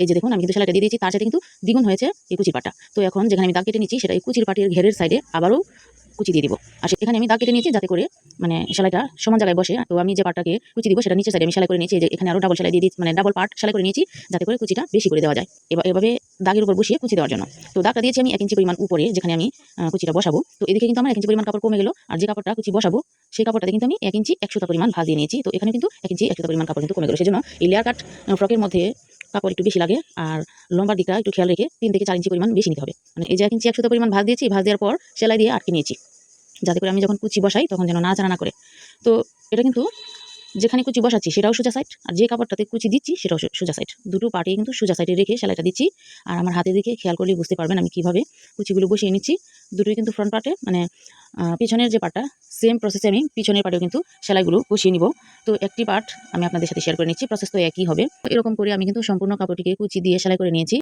এই যে দেখুন আমি কিন্তু সেলাইটা দিয়ে দিয়েছি, তার সাথে কিন্তু দ্বিগুণ হয়েছে এই কুচির পাটটা। তো এখন যেখানে আমি দাগ কেটে নিচ্ছি সেটা এই কুচির পাটের ঘেরের সাইডে আবারও কুচি দিয়ে দিব। আর এখানে আমি দাগ কেটে নিয়েছি যাতে করে মানে সেলাইটা সমান জায়গায় বসে। তো আমি যে পাটটাকে কুচি দিব সেটা নিচের সাইডে আমি সেলাই করে নিয়েছি, যে এখানে আরও ডাবল সেলাই দিয়ে দিচ্ছি, মানে ডাবল পার্ট সেলাই করে নিয়েছি যাতে করে কুচিটা বেশি করে দেওয়া যায় এভাবে দাগের উপর বসিয়ে কুচি দেওয়ার জন্য। তো দাগটা দিয়েছি আমি 1 ইঞ্চি পরিমাণ উপরে, যেখানে আমি কুচিটা বসাবো। তো এদিকে কিন্তু আমার 1 ইঞ্চি পরিমাণ কাপড় কমে গেল, আর যে কাপড়টা কুচি বসাবো সেই কাপড়টাতে কিন্তু আমি 1 ইঞ্চি 1 সুতা পরিমাণ ভাঁজ দিয়ে নিয়েছি। তো এখানে কিন্তু 1 ইঞ্চি 1 সুতা পরিমাণ কাপড় কিন্তু কমে গেল। সেজন্য এই লেয়ার কাট ফ্রকের মধ্যে কাপড় একটু বেশি লাগে, আর লম্বার দিকটা একটু খেয়াল রেখে 3 থেকে 4 ইঞ্চি পরিমাণ বেশি নিতে হবে। মানে এই যে 1 ইঞ্চি 1 সুতা পরিমাণ ভাঁজ দিয়েছি, ভাঁজ দেওয়ার পর সেলাই দিয়ে আটকে নিয়েছি যাতে করে আমি যখন কুচি বসাই তখন যেন নাড়াচাড়া না করে। তো এটা কিন্তু যেখানে কুচি বসাচ্ছি সেটাও সোজা সাইড, আর যে কাপড়টাতে কুচি দিচ্ছি সেটাও সোজা সাইড। দুটো পার্টে কিন্তু সোজা সাইডে রেখে সেলাইটা দিচ্ছি। আর আমার হাতের দিকে খেয়াল করলে বুঝতে পারবেন আমি কিভাবে কুচিগুলো বসিয়ে নিচ্ছি। দুটোই কিন্তু ফ্রন্ট পার্টে, মানে পিছনের যে পার্টটা সেম প্রসেসে আমি পিছনের পার্টেও কিন্তু সেলাইগুলো বসিয়ে নিব। তো একটি পার্ট আমি আপনাদের সাথে শেয়ার করে নিচ্ছি, প্রসেস তো একই হবে। এরকম করে আমি কিন্তু সম্পূর্ণ কাপড়টিকে কুচি দিয়ে সেলাই করে নিয়েছি।